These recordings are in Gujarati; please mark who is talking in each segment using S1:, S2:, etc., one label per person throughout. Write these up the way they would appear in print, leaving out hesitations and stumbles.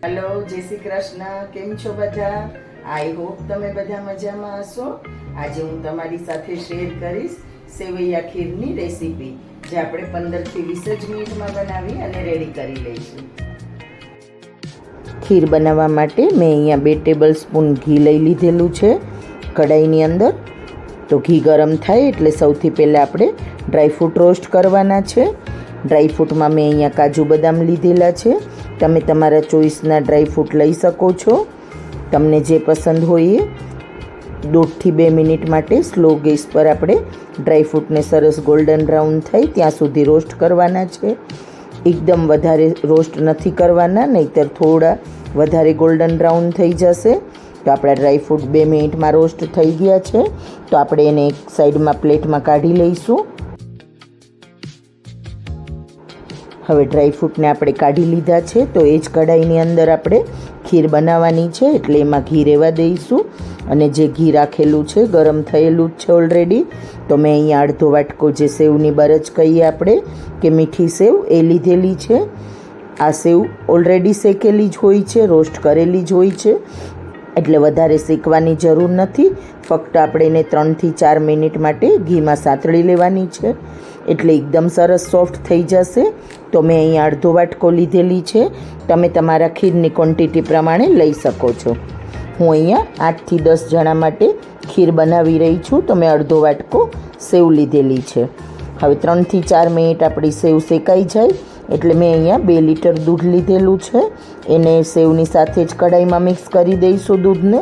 S1: હેલો, જય શ્રી કૃષ્ણ. કેમ છો બધા? આઈ હોપ તમે બધા મજામાં હશો. આજે હું તમારી સાથે શેર કરીશ સેવૈયા ખીરની રેસીપી, જે આપણે 15 થી 20 જ મિનિટમાં બનાવી અને રેડી કરી લઈશું. ખીર બનાવવા માટે મેં અહીંયા 2 ટેબલ સ્પૂન ઘી લઈ લીધેલું છે કઢાઈની અંદર. તો ઘી ગરમ થાય એટલે સૌથી પહેલાં આપણે ડ્રાયફ્રૂટ રોસ્ટ કરવાના છે. ડ્રાયફ્રૂટમાં મેં અહીંયા કાજુ બદામ લીધેલા છે. તમે તમારા ચોઈસના ડ્રાયફ્રૂટ લઈ શકો છો, તમને જે પસંદ હોય એ. 1.5 થી 2 મિનિટ માટે સ્લો ગેસ પર આપણે ડ્રાયફ્રૂટને સરસ ગોલ્ડન બ્રાઉન થાય ત્યાં સુધી રોસ્ટ કરવાના છે. એકદમ વધારે રોસ્ટ નથી કરવાના, નહીંતર થોડા વધારે ગોલ્ડન બ્રાઉન થઈ જશે. તો આપણા ડ્રાયફ્રૂટ 2 મિનિટમાં રોસ્ટ થઈ ગયા છે. તો આપણે એને એક સાઈડમાં પ્લેટમાં કાઢી લઈશું. હવે ડ્રાયફ્રૂટને આપણે કાઢી લીધા છે. તો એ જ કઢાઈની અંદર આપણે ખીર બનાવવાની છે, એટલે એમાં ઘી રહેવા દઈશું. અને જે ઘી રાખેલું છે ગરમ થયેલું જ છે ઓલરેડી. તો મેં અહીંયા અડધો વાટકો જે સેવની બરજ કહીએ આપણે કે મીઠી સેવ એ લીધેલી છે. આ સેવ ઓલરેડી શેકેલી જ હોય છે, રોસ્ટ કરેલી જ હોય છે, એટલે વધારે શેકવાની જરૂર નથી. ફક્ત આપણે એને 3 થી 4 મિનિટ માટે ઘીમાં સાંતળી લેવાની છે, એટલે એકદમ સરસ સોફ્ટ થઈ જશે. તો મેં અહીંયા અડધો વાટકો લીધેલી છે. તમે તમારા ખીરની ક્વોન્ટિટી પ્રમાણે લઈ શકો છો. હું અહીંયા 8 થી 10 જણા માટે ખીર બનાવી રહી છું, તો મેં અડધો વાટકો સેવ લીધેલી છે. હવે 3 થી 4 મિનિટ આપણી સેવ શેકાઈ જાય એટલે મેં અહીંયા 2 લીટર દૂધ લીધેલું છે. એને સેવની સાથે જ કઢાઈમાં મિક્સ કરી દઈશું દૂધને.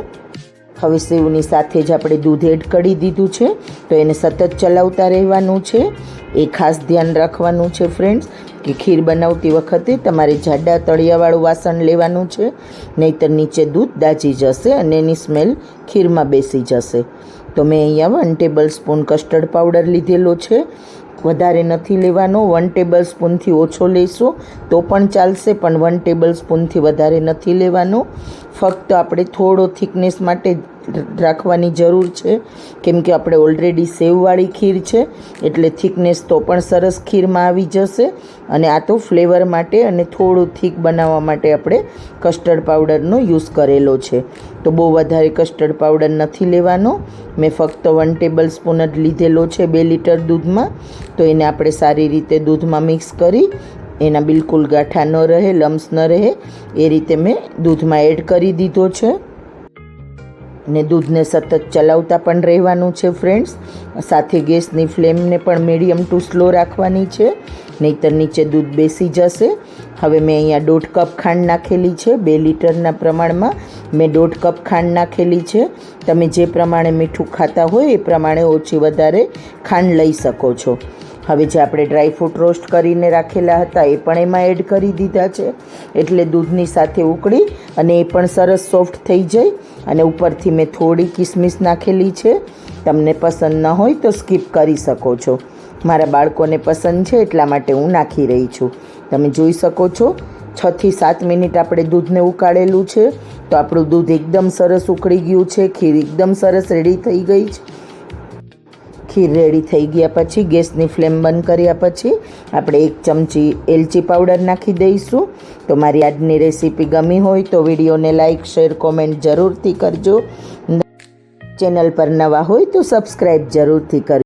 S1: હવે સેવની સાથે જ આપણે દૂધ એડ કરી દીધું છે, તો એને સતત ચલાવતા રહેવાનું છે. એ ખાસ ધ્યાન રાખવાનું છે ફ્રેન્ડ્સ કે ખીર બનાવતી વખતે તમારે જાડા તળિયાવાળું વાસણ લેવાનું છે, નહીંતર નીચે દૂધ દાજી જશે અને એની સ્મેલ ખીરમાં બેસી જશે. તો મેં અહીંયા 1 ટેબલ સ્પૂન કસ્ટર્ડ પાવડર લીધેલો છે. વધારે નથી લેવાનો, 1 ટેબલ સ્પૂનથી ઓછો લેશો તો પણ ચાલશે, પણ 1 ટેબલ સ્પૂનથી વધારે નથી લેવાનો. ફક્ત આપણે થોડો થિકનેસ માટે રાખવાની જરૂર છે, કેમ કે આપણે ઓલરેડી સેવવાળી ખીર છે, એટલે થિકનેસ તો પણ સરસ ખીરમાં આવી જશે. અને આ તો ફ્લેવર માટે અને થોડું થીક બનાવવા માટે આપણે કસ્ટર્ડ પાવડરનો યુઝ કરેલો છે. તો બહુ વધારે કસ્ટર્ડ પાવડર નથી લેવાનો. મેં ફક્ત 1 ટેબલ સ્પૂન જ લીધેલો છે 2 લીટર દૂધમાં. તો એને આપણે સારી રીતે દૂધમાં મિક્સ કરી, એના બિલકુલ ગાંઠા ન રહે, લમ્સ ન રહે, એ રીતે મેં દૂધમાં એડ કરી દીધો છે. ને દૂધને સતત ચલાવતા પણ રહેવાનું છે ફ્રેન્ડ્સ. સાથે ગેસની ફ્લેમને પણ મીડિયમ ટુ સ્લો રાખવાની છે, નહીંતર નીચે દૂધ બેસી જશે. હવે મેં અહીંયા 1.5 કપ ખાંડ નાખેલી છે. 2 લીટરના પ્રમાણમાં મેં 1.5 કપ ખાંડ નાખેલી છે. તમે જે પ્રમાણે મીઠું ખાતા હોય એ પ્રમાણે ઓછી વધારે ખાંડ લઈ શકો છો. હવે જે આપણે ડ્રાયફ્રૂટ રોસ્ટ કરીને રાખેલા હતા એ પણ એમાં એડ કરી દીધા છે, એટલે દૂધની સાથે ઉકળી અને એ પણ સરસ સોફ્ટ થઈ જાય. અને ઉપરથી મેં થોડી કિસમિસ નાખેલી છે. તમને પસંદ ન હોય તો સ્કીપ કરી શકો છો. મારા બાળકોને પસંદ છે એટલા માટે હું નાખી રહી છું. તમે જોઈ શકો છો 6 થી 7 મિનિટ આપણે દૂધને ઉકાળેલું છે. તો આપણું દૂધ એકદમ સરસ ઉકળી ગયું છે. ખીર એકદમ સરસ રેડી થઈ ગઈ છે. ખીર રેડી થઈ ગયા પછી ગેસની ફ્લેમ બંધ કર્યા પછી આપણે 1 ચમચી એલચી પાવડર નાખી દઈશું. તો મારી આજની રેસીપી ગમી હોય તો વિડીયોને લાઇક, શેર, કોમેન્ટ જરૂરથી કરજો. ચેનલ પર નવા હોય તો સબસ્ક્રાઈબ જરૂરથી કરજો.